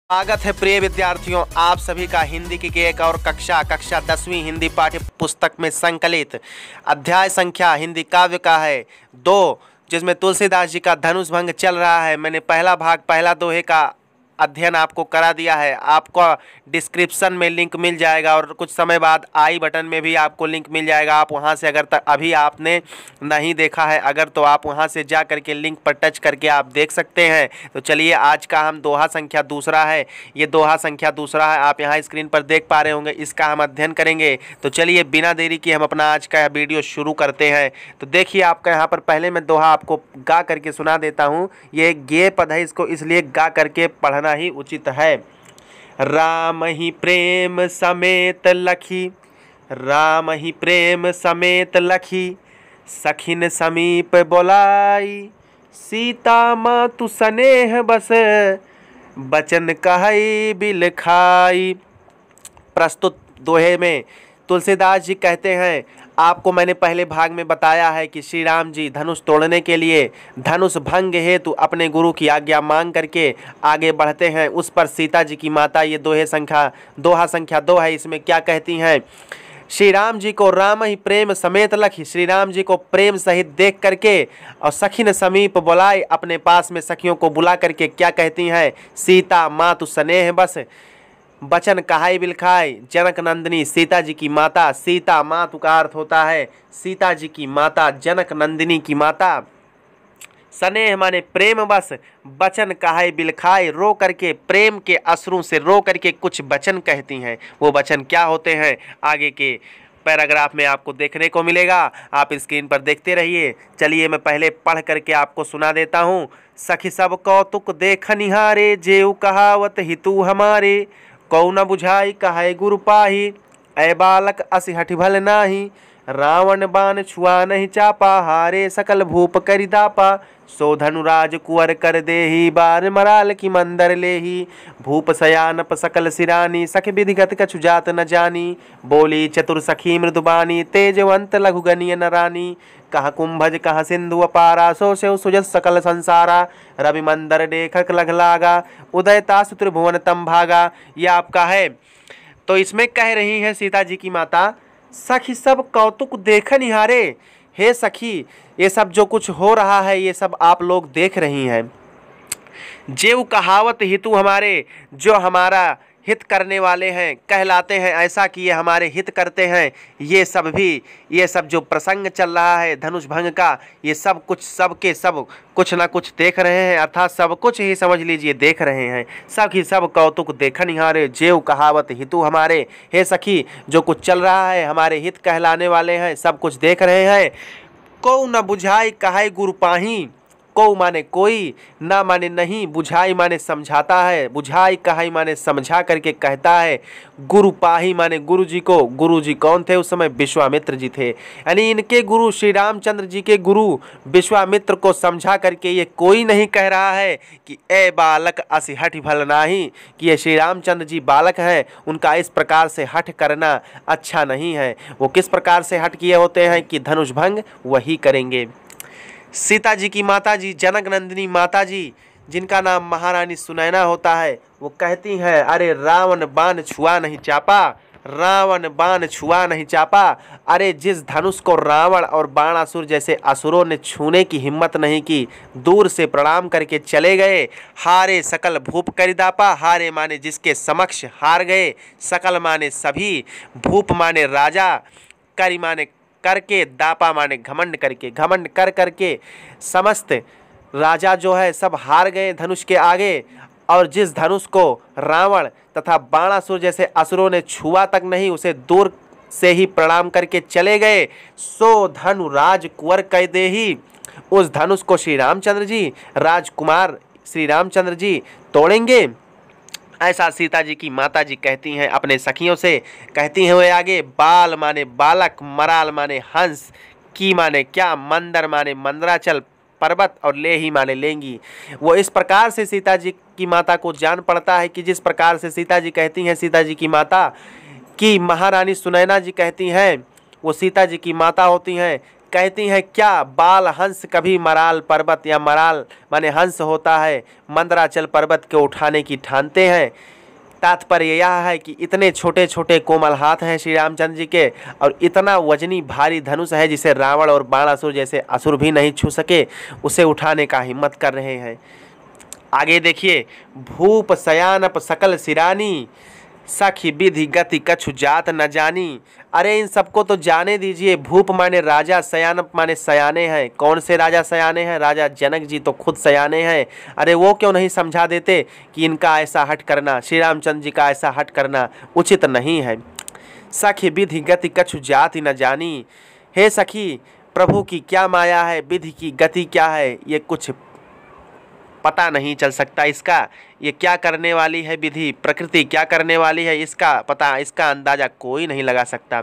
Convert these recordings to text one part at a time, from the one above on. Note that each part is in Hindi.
स्वागत है प्रिय विद्यार्थियों, आप सभी का हिंदी की एक और कक्षा 10वीं हिंदी पाठ्य पुस्तक में संकलित अध्याय संख्या हिंदी काव्य का है 2, जिसमें तुलसीदास जी का धनुष भंग चल रहा है। मैंने पहला भाग पहला दोहे का अध्ययन आपको करा दिया है। आपको डिस्क्रिप्शन में लिंक मिल जाएगा और कुछ समय बाद आई बटन में भी आपको लिंक मिल जाएगा। आप वहां से अगर अभी आपने नहीं देखा है अगर तो आप वहां से जा करके लिंक पर टच करके आप देख सकते हैं। तो चलिए, आज का हम दोहा संख्या दूसरा है, ये दोहा संख्या दूसरा है, आप यहाँ स्क्रीन पर देख पा रहे होंगे, इसका हम अध्ययन करेंगे। तो चलिए बिना देरी के हम अपना आज का वीडियो शुरू करते हैं। तो देखिए, आपका यहाँ पर पहले मैं दोहा आपको गा करके सुना देता हूँ। ये गे पद है, इसको इसलिए गा करके पढ़ना ही उचित है। राम ही प्रेम समेत लखी, राम ही प्रेम समेत लखी, सखिन समीप बोलाई, सीता मातु स्नेह बस, बचन कहई बिल खाई। प्रस्तुत दोहे में तुलसीदास जी कहते हैं, आपको मैंने पहले भाग में बताया है कि श्री राम जी धनुष तोड़ने के लिए धनुष भंग हेतु अपने गुरु की आज्ञा मांग करके आगे बढ़ते हैं। उस पर सीता जी की माता, ये दोहा संख्या 2 है, इसमें क्या कहती हैं? श्री राम जी को राम ही प्रेम समेत लखी, श्री राम जी को प्रेम सहित देख करके और सखिन समीप बुलाए, अपने पास में सखियों को बुला करके क्या कहती हैं? सीता मातु स्नेह बस, बचन कहाई बिलखाई। जनक नंदिनी सीता जी की माता, सीता मातु का अर्थ होता है सीता जी की माता, जनक नंदिनी की माता। स्नेह माने प्रेम बस, बचन कहाई बिलखाई, रो करके प्रेम के अश्रु से रो करके कुछ वचन कहती हैं। वो वचन क्या होते हैं आगे के पैराग्राफ में आपको देखने को मिलेगा। आप स्क्रीन पर देखते रहिए। चलिए मैं पहले पढ़ करके आपको सुना देता हूँ। सखी सब कौतुक देख निहारे, जेऊ कहावत हितू हमारे, कौ न बुझाई कहे गुरु पाही, ऐ बालक असि हठि भल नाही, रावण बाण छुआ नहीं चापा, हारे सकल भूप करि दापा, सो धनुराज कुंवर कर देही, बार मराल की मंदर लेही, भूप सयानप सकल सिरानी, सख विधिगत कछु जात न जानी, बोली चतुर सखी मृदुबानी, तेजवंत लघुगनिय नरानी, कहाँ कुंभज कहाँ सिंधु अपारा, सो सेव सुजस सकल संसारा, रवि मंदर देखक लग लागा, उदयतासु त्रिभुवन तम भागा। यह आपका है। तो इसमें कह रही है सीता जी की माता, सखी सब कौतुक देख निहारे, हे सखी ये सब जो कुछ हो रहा है ये सब आप लोग देख रही हैं। जेव कहावत हितु हमारे, जो हमारा हित करने वाले हैं कहलाते हैं, ऐसा कि ये हमारे हित करते हैं। ये सब जो प्रसंग चल रहा है धनुष भंग का, ये सब कुछ सबके सब कुछ ना कुछ देख रहे हैं, अर्थात सब कुछ ही समझ लीजिए देख रहे हैं। सखी सब कौतुक देखन निहारे, जेव कहावत हितु हमारे, हे सखी जो कुछ चल रहा है हमारे हित कहलाने वाले हैं, सब कुछ देख रहे हैं। को न बुझाई कहाई गुरु पाही, को माने कोई, ना माने नहीं, बुझाई माने समझाता है, बुझाई कहाई माने समझा करके कहता है, गुरु पाही माने गुरु जी को। गुरु जी कौन थे उस समय? विश्वामित्र जी थे। यानी इनके गुरु श्री रामचंद्र जी के गुरु विश्वामित्र को समझा करके ये कोई नहीं कह रहा है कि ए बालक असि हठ भल नाही, कि ये श्री रामचंद्र जी बालक हैं, उनका इस प्रकार से हठ करना अच्छा नहीं है। वो किस प्रकार से हठ किए होते हैं कि धनुष भंग वही करेंगे। सीता जी की माता जी, जनक नंदिनी माता जी, जिनका नाम महारानी सुनैना होता है, वो कहती हैं, अरे रावण बाण छुआ नहीं चापा, रावण बाण छुआ नहीं चापा। अरे जिस धनुष को रावण और बाणासुर जैसे असुरों ने छूने की हिम्मत नहीं की, दूर से प्रणाम करके चले गए। हारे सकल भूप करिदापा, हारे माने जिसके समक्ष हार गए, सकल माने सभी, भूप माने राजा, करि माने करके, दापा माने घमंड करके, घमंड कर करके समस्त राजा जो है सब हार गए धनुष के आगे। और जिस धनुष को रावण तथा बाणासुर जैसे असुरों ने छुआ तक नहीं, उसे दूर से ही प्रणाम करके चले गए। सो धनुराज कुंवर कह देही, उस धनुष को श्री रामचंद्र जी, राजकुमार श्री रामचंद्र जी तोड़ेंगे। ऐसा सीता जी की माता जी कहती हैं अपने सखियों से। कहती हैं वे आगे, बाल माने बालक, मराल माने हंस, की माने क्या, मंदर माने मंदराचल पर्वत, और ले ही माने लेंगी। वो इस प्रकार से सीता जी की माता को जान पड़ता है कि जिस प्रकार से सीता जी कहती हैं, सीता जी की माता की महारानी सुनैना जी कहती हैं, वो सीता जी की माता होती हैं, कहती हैं क्या बाल हंस कभी मराल पर्वत, या मराल माने हंस होता है, मंदराचल पर्वत के उठाने की ठानते हैं। तात्पर्य यह है कि इतने छोटे छोटे कोमल हाथ हैं श्री रामचंद्र जी के, और इतना वजनी भारी धनुष है जिसे रावण और बाणासुर जैसे असुर भी नहीं छू सके, उसे उठाने का हिम्मत कर रहे हैं। आगे देखिए, भूप सयानप सकल सिरानी, सखी विधि गति कछु जात न जानी। अरे इन सबको तो जाने दीजिए। भूप माने राजा, सयानप माने सयाने हैं। कौन से राजा सयाने हैं? राजा जनक जी तो खुद सयाने हैं। अरे वो क्यों नहीं समझा देते कि इनका ऐसा हट करना, श्री रामचंद्र जी का ऐसा हट करना उचित नहीं है। सखी विधि गति कछु जाति न जानी। हे सखी, प्रभु की क्या माया है, विधि की गति क्या है, ये कुछ पता नहीं चल सकता इसका। ये क्या करने वाली है विधि, प्रकृति क्या करने वाली है, इसका पता, इसका अंदाजा कोई नहीं लगा सकता।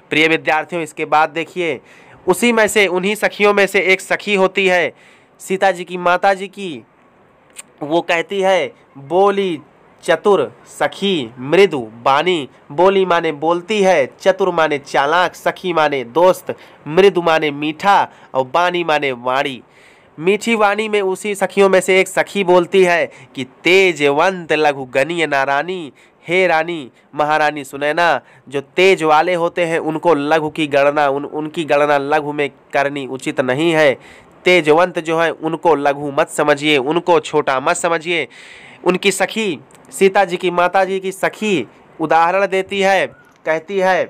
प्रिय विद्यार्थियों, इसके बाद देखिए, उसी में से, उन्हीं सखियों में से एक सखी होती है सीता जी की माता जी की। वो कहती है, बोली चतुर सखी मृदु बानी। बोली माने बोलती है, चतुर माने चालाक, सखी माने दोस्त, मृदु माने मीठा, और बानी माने वाणी। मीठी वाणी में उसी सखियों में से एक सखी बोलती है कि तेजवंत लघु गनीय नारानी। हे रानी, महारानी सुनैना, जो तेज वाले होते हैं उनको लघु की गणना, उनकी गणना लघु में करनी उचित नहीं है। तेजवंत जो है उनको लघु मत समझिए, उनको छोटा मत समझिए। उनकी सखी, सीता जी की माता जी की सखी उदाहरण देती है, कहती है,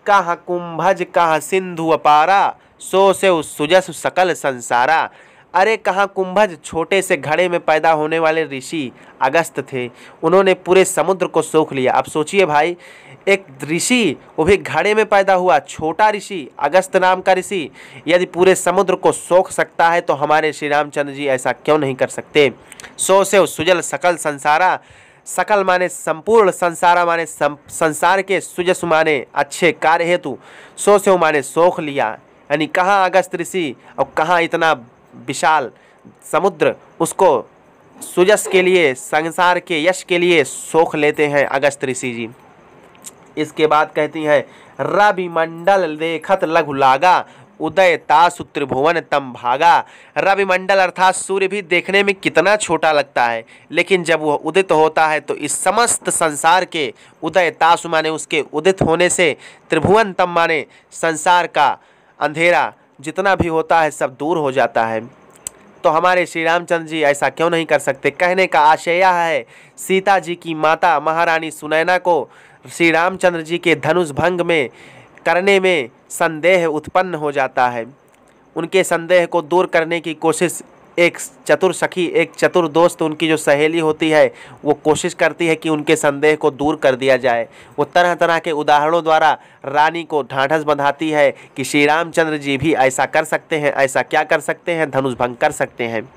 कहाँ कुंभज कहाँ सिंधु अपारा, सो से सुजस सकल संसारा। अरे कहाँ कुंभज, छोटे से घड़े में पैदा होने वाले ऋषि अगस्त थे, उन्होंने पूरे समुद्र को सोख लिया। अब सोचिए भाई, एक ऋषि, वो भी घड़े में पैदा हुआ, छोटा ऋषि, अगस्त नाम का ऋषि, यदि पूरे समुद्र को सोख सकता है तो हमारे श्री रामचंद्र जी ऐसा क्यों नहीं कर सकते। सो से सुजल सकल संसारा, सकल माने संपूर्ण, संसारा माने संसार के, सुजस माने अच्छे कार्य हेतु, सो से माने सोख लिया। यानी कहाँ अगस्त ऋषि और कहाँ इतना विशाल समुद्र, उसको सुजस के लिए, संसार के यश के लिए सोख लेते हैं अगस्त ऋषि जी। इसके बाद कहती हैं, रवि मंडल देखत लघु लागा, उदय तासु त्रिभुवन तम भागा। रवि मंडल अर्थात सूर्य भी देखने में कितना छोटा लगता है, लेकिन जब वह उदित होता है तो इस समस्त संसार के, उदय तासु माने उसके उदित होने से, त्रिभुवन तम माने संसार का अंधेरा जितना भी होता है सब दूर हो जाता है। तो हमारे श्री रामचंद्र जी ऐसा क्यों नहीं कर सकते। कहने का आशय यह है, सीता जी की माता महारानी सुनैना को श्री रामचंद्र जी के धनुष भंग में करने में संदेह उत्पन्न हो जाता है। उनके संदेह को दूर करने की कोशिश एक चतुर सखी, एक चतुर दोस्त, उनकी जो सहेली होती है, वो कोशिश करती है कि उनके संदेह को दूर कर दिया जाए। वो तरह तरह के उदाहरणों द्वारा रानी को ढांढस बंधाती है कि श्री रामचंद्र जी भी ऐसा कर सकते हैं, ऐसा क्या कर सकते हैं, धनुष भंग कर सकते हैं।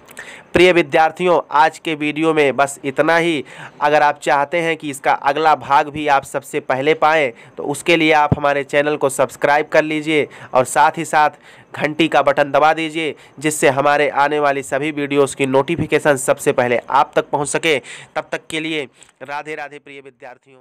प्रिय विद्यार्थियों, आज के वीडियो में बस इतना ही। अगर आप चाहते हैं कि इसका अगला भाग भी आप सबसे पहले पाएँ तो उसके लिए आप हमारे चैनल को सब्सक्राइब कर लीजिए और साथ ही साथ घंटी का बटन दबा दीजिए, जिससे हमारे आने वाली सभी वीडियोस की नोटिफिकेशन सबसे पहले आप तक पहुंच सके। तब तक के लिए राधे राधे प्रिय विद्यार्थियों।